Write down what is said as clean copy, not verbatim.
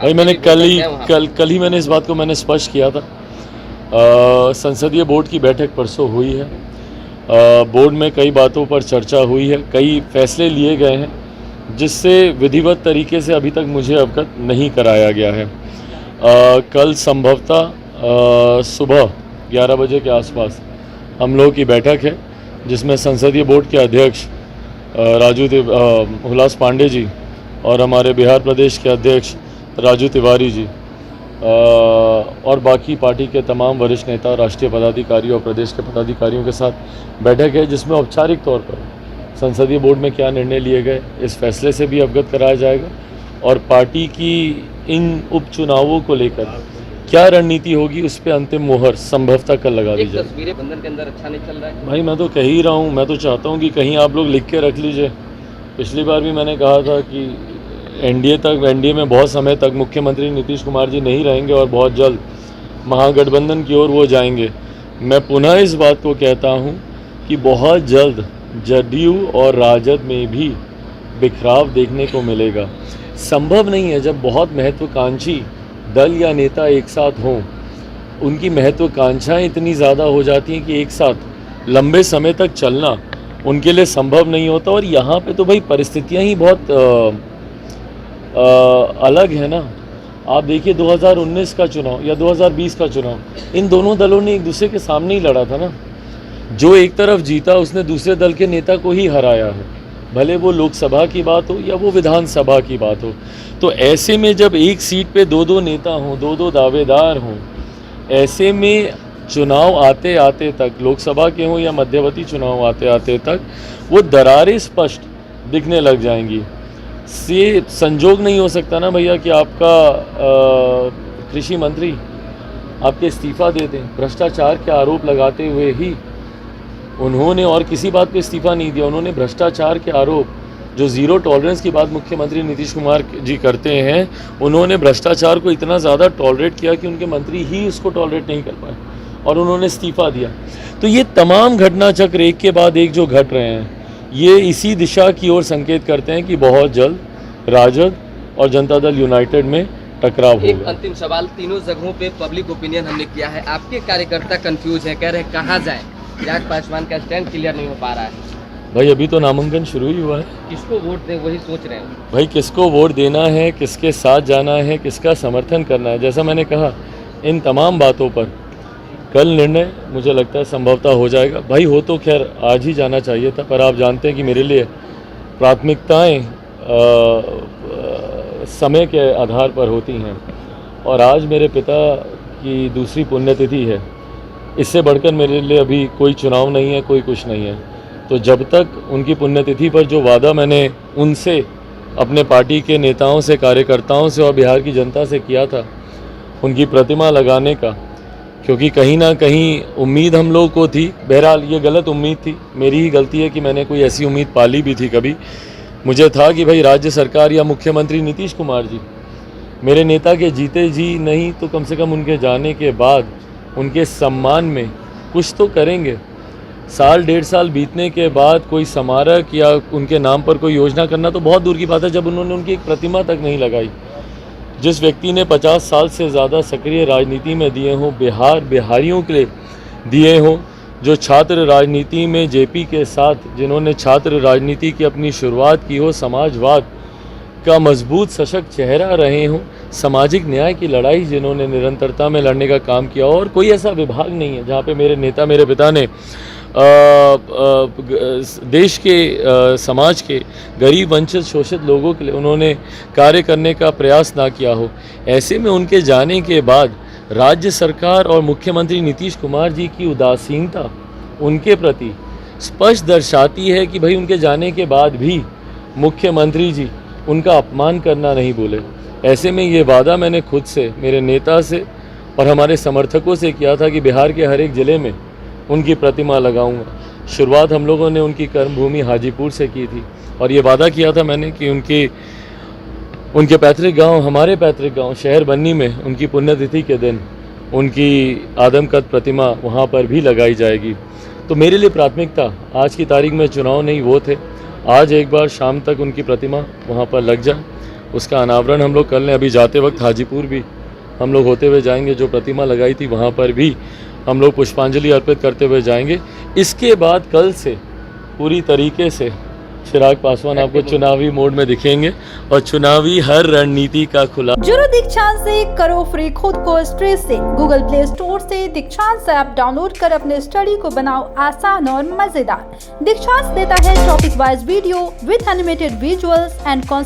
भाई मैंने कल ही मैंने इस बात को मैंने स्पष्ट किया था। संसदीय बोर्ड की बैठक परसों हुई है। बोर्ड में कई बातों पर चर्चा हुई है, कई फैसले लिए गए हैं जिससे विधिवत तरीके से अभी तक मुझे अवगत नहीं कराया गया है। कल संभवतः सुबह 11 बजे के आसपास हम लोगों की बैठक है, जिसमें संसदीय बोर्ड के अध्यक्ष हुलास पांडे जी और हमारे बिहार प्रदेश के अध्यक्ष राजू तिवारी जी और बाकी पार्टी के तमाम वरिष्ठ नेता, राष्ट्रीय पदाधिकारी और प्रदेश के पदाधिकारियों के साथ बैठक है, जिसमें औपचारिक तौर पर संसदीय बोर्ड में क्या निर्णय लिए गए इस फैसले से भी अवगत कराया जाएगा और पार्टी की इन उपचुनावों को लेकर क्या रणनीति होगी उस पर अंतिम मोहर संभवतः कल लगा दी जाएगी। तस्वीरें बंधन के अंदर अच्छा नहीं चल रहा है भाई मैं तो कह ही रहा हूँ, मैं तो चाहता हूँ कि कहीं आप लोग लिख के रख लीजिए। पिछली बार भी मैंने कहा था कि एनडीए में बहुत समय तक मुख्यमंत्री नीतीश कुमार जी नहीं रहेंगे और बहुत जल्द महागठबंधन की ओर वो जाएंगे। मैं पुनः इस बात को कहता हूँ कि बहुत जल्द जदयू और राजद में भी बिखराव देखने को मिलेगा। संभव नहीं है जब बहुत महत्वाकांक्षी दल या नेता एक साथ हों, उनकी महत्वाकांक्षाएं इतनी ज़्यादा हो जाती हैं कि एक साथ लंबे समय तक चलना उनके लिए संभव नहीं होता। और यहाँ पे तो भाई परिस्थितियाँ ही बहुत अलग है ना। आप देखिए 2019 का चुनाव या 2020 का चुनाव, इन दोनों दलों ने एक दूसरे के सामने ही लड़ा था ना। जो एक तरफ जीता उसने दूसरे दल के नेता को ही हराया है, भले वो लोकसभा की बात हो या वो विधानसभा की बात हो। तो ऐसे में जब एक सीट पे दो नेता हों, दो दावेदार हों, ऐसे में चुनाव आते आते तक, लोकसभा के हों या मध्यवर्ती चुनाव आते आते तक, वो दरारें स्पष्ट दिखने लग जाएंगी। से संजोग नहीं हो सकता ना भैया कि आपका कृषि मंत्री आपके इस्तीफ़ा दे दें भ्रष्टाचार के आरोप लगाते हुए ही। उन्होंने और किसी बात पे इस्तीफ़ा नहीं दिया, उन्होंने भ्रष्टाचार के आरोप, जो ज़ीरो टॉलरेंस की बात मुख्यमंत्री नीतीश कुमार जी करते हैं, उन्होंने भ्रष्टाचार को इतना ज़्यादा टॉलरेट किया कि उनके मंत्री ही उसको टॉलरेट नहीं कर पाए और उन्होंने इस्तीफ़ा दिया। तो ये तमाम घटना चक्र एक के बाद एक जो घट रहे हैं, ये इसी दिशा की ओर संकेत करते हैं कि बहुत जल्द राजद और जनता दल यूनाइटेड में टकराव होगा। एक अंतिम सवाल, तीनों जगहों पे पब्लिक ओपिनियन हमने किया है, आपके कार्यकर्ता कंफ्यूज है, कह रहे हैं कहाँ जाए, चिराग पासवान का स्टैंड क्लियर नहीं हो पा रहा है। भाई अभी तो नामांकन शुरू ही हुआ है, किसको वोट दें वही सोच रहे हैं। भाई किसको वोट देना है, किसके साथ जाना है, किसका समर्थन करना है, जैसा मैंने कहा इन तमाम बातों पर कल निर्णय मुझे लगता है संभवतः हो जाएगा। भाई हो तो खैर आज ही जाना चाहिए था, पर आप जानते हैं कि मेरे लिए प्राथमिकताएं समय के आधार पर होती हैं और आज मेरे पिता की दूसरी पुण्यतिथि है। इससे बढ़कर मेरे लिए अभी कोई चुनाव नहीं है, कोई कुछ नहीं है। तो जब तक उनकी पुण्यतिथि पर जो वादा मैंने उनसे, अपने पार्टी के नेताओं से, कार्यकर्ताओं से और बिहार की जनता से किया था, उनकी प्रतिमा लगाने का, क्योंकि कहीं ना कहीं उम्मीद हम लोगों को थी, बहरहाल ये गलत उम्मीद थी, मेरी ही गलती है कि मैंने कोई ऐसी उम्मीद पाली भी थी कभी। मुझे था कि भाई राज्य सरकार या मुख्यमंत्री नीतीश कुमार जी मेरे नेता के जीते जी नहीं तो कम से कम उनके जाने के बाद उनके सम्मान में कुछ तो करेंगे। साल डेढ़ साल बीतने के बाद कोई स्मारक या उनके नाम पर कोई योजना करना तो बहुत दूर की बात है, जब उन्होंने उनकी एक प्रतिमा तक नहीं लगाई। जिस व्यक्ति ने 50 साल से ज़्यादा सक्रिय राजनीति में दिए हों, बिहारियों के लिए दिए हों, जो छात्र राजनीति में जेपी के साथ जिन्होंने छात्र राजनीति की अपनी शुरुआत की हो, समाजवाद का मजबूत सशक्त चेहरा रहे हों, सामाजिक न्याय की लड़ाई जिन्होंने निरंतरता में लड़ने का काम किया, और कोई ऐसा विभाग नहीं है जहाँ पे मेरे नेता, मेरे पिता ने देश के समाज के गरीब, वंचित, शोषित लोगों के लिए उन्होंने कार्य करने का प्रयास ना किया हो। ऐसे में उनके जाने के बाद राज्य सरकार और मुख्यमंत्री नीतीश कुमार जी की उदासीनता उनके प्रति स्पष्ट दर्शाती है कि भाई उनके जाने के बाद भी मुख्यमंत्री जी उनका अपमान करना नहीं भूले। ऐसे में ये वादा मैंने खुद से, मेरे नेता से और हमारे समर्थकों से किया था कि बिहार के हर एक ज़िले में उनकी प्रतिमा लगाऊंगा। शुरुआत हम लोगों ने उनकी कर्मभूमि हाजीपुर से की थी और ये वादा किया था मैंने कि उनके पैतृक गांव, हमारे पैतृक गांव शहर बन्नी में उनकी पुण्यतिथि के दिन उनकी आदमकद प्रतिमा वहां पर भी लगाई जाएगी। तो मेरे लिए प्राथमिकता आज की तारीख में चुनाव नहीं, वो थे। आज एक बार शाम तक उनकी प्रतिमा वहां पर लग जाए, उसका अनावरण हम लोग कर लें। अभी जाते वक्त हाजीपुर भी हम लोग होते हुए जाएंगे, जो प्रतिमा लगाई थी वहाँ पर भी हम लोग पुष्पांजलि अर्पित करते हुए जाएंगे। इसके बाद कल से पूरी तरीके से चिराग पासवान आपको चुनावी मोड में दिखेंगे और चुनावी हर रणनीति का खुला। जुड़ो दीक्षांत से, करो फ्री खुद को स्ट्रेस से। गूगल प्ले स्टोर से दीक्षांत ऐप डाउनलोड कर अपने स्टडी को बनाओ आसान और मजेदार। दीक्षांत देता है topic wise video with animated visuals and